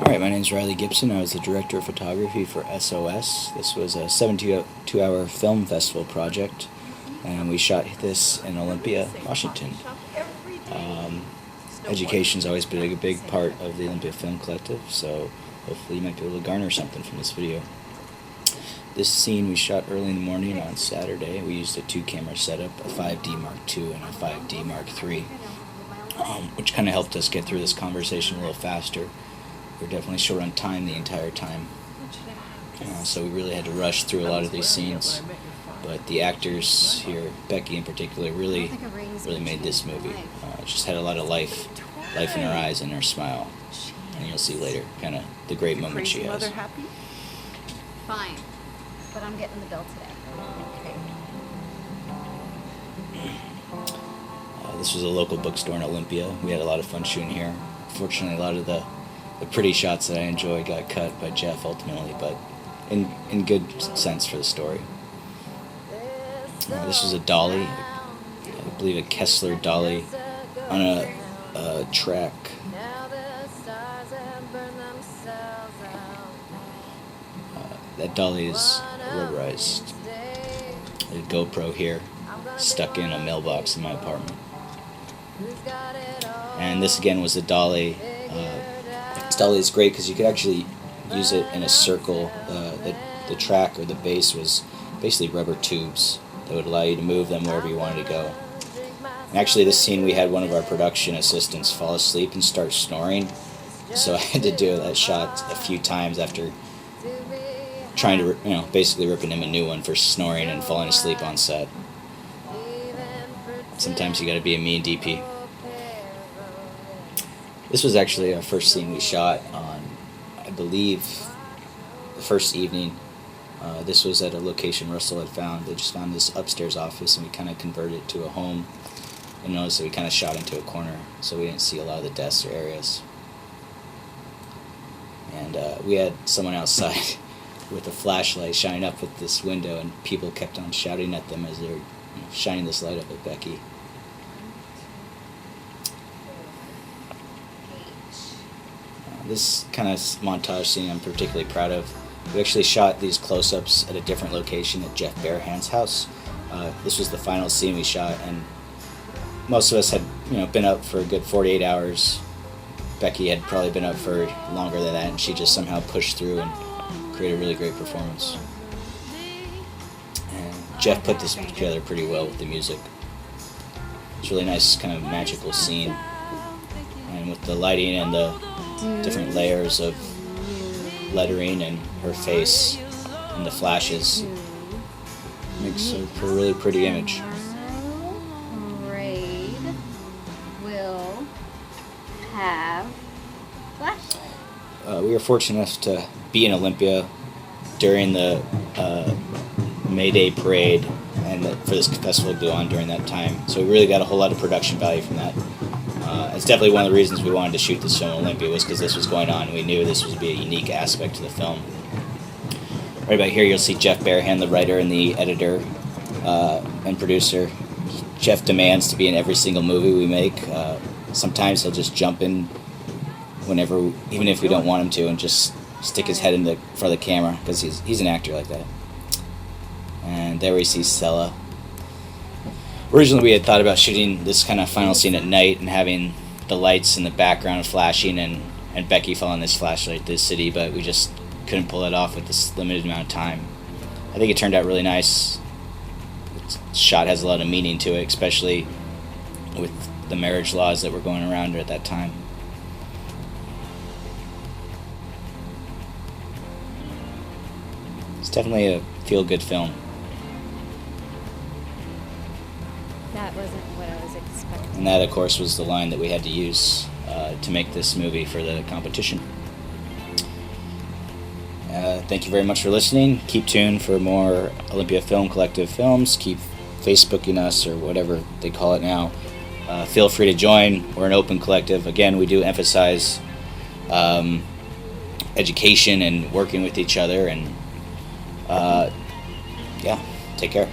Alright, my name is Riley Gibson. I was the director of photography for S.O.S. This was a 72-hour film festival project, and we shot this in Olympia, Washington. Education's always been a big part of the Olympia Film Collective, so hopefully you might be able to garner something from this video. This scene we shot early in the morning on Saturday. We used a 2-camera setup, a 5D Mark II and a 5D Mark III, which kind of helped us get through this conversation a little faster. We're definitely short on time the entire time, so we really had to rush through a lot of these scenes. But the actors here, Becky in particular, really made this movie. Just had a lot of life in her eyes and her smile, and you'll see later, kind of the great moment she has. Fine, but I'm getting the bill today. This was a local bookstore in Olympia. We had a lot of fun shooting here. Fortunately, a lot of the pretty shots that I enjoy got cut by Jeff ultimately, but in good sense for the story. This was a dolly, I believe a Kessler dolly, on a track. That dolly is rubberized. A GoPro here, stuck in a mailbox in my apartment. And this again was a dolly. This dolly is great because you could actually use it in a circle. The track or the base was basically rubber tubes that would allow you to move them wherever you wanted to go. And actually, this scene we had one of our production assistants fall asleep and start snoring, so I had to do that shot a few times after trying to, basically ripping him a new one for snoring and falling asleep on set. Sometimes you got to be a mean DP. This was actually our first scene we shot on, I believe, the first evening. This was at a location Russell had found. They just found this upstairs office, and we kind of converted it to a home. And noticed that we kind of shot into a corner, so we didn't see a lot of the desks or areas. And we had someone outside with a flashlight shining up at this window, and people kept on shouting at them as they're shining this light up at Becky. This kind of montage scene I'm particularly proud of. We actually shot these close-ups at a different location at Jeff Barahan's house. This was the final scene we shot, and most of us had been up for a good 48 hours. Becky had probably been up for longer than that, and she just somehow pushed through and created a really great performance. And Jeff put this together pretty well with the music. It's a really nice kind of magical scene, and with the lighting and the different layers of lettering and her face and the flashes, makes for a really pretty image. Parade will have flash. We were fortunate enough to be in Olympia during the May Day parade, and for this festival to go on during that time. So we really got a whole lot of production value from that. It's definitely one of the reasons we wanted to shoot this film in Olympia, was because this was going on, and we knew this would be a unique aspect to the film. Right about here you'll see Jeff Barahan, the writer and the editor and producer. Jeff demands to be in every single movie we make. Sometimes he'll just jump in whenever, even if we don't want him to, and just stick his head in the front of the camera, because he's an actor like that. And there we see Stella. Originally we had thought about shooting this kind of final scene at night and having the lights in the background flashing and Becky following this flashlight to the city, but we just couldn't pull it off with this limited amount of time. I think it turned out really nice. The shot has a lot of meaning to it, especially with the marriage laws that were going around at that time. It's definitely a feel-good film. That wasn't what I was expecting. And that, of course, was the line that we had to use to make this movie for the competition. Thank you very much for listening. Keep tuned for more Olympia Film Collective films. Keep Facebooking us, or whatever they call it now. Feel free to join. We're an open collective. Again, we do emphasize education and working with each other. And yeah, take care.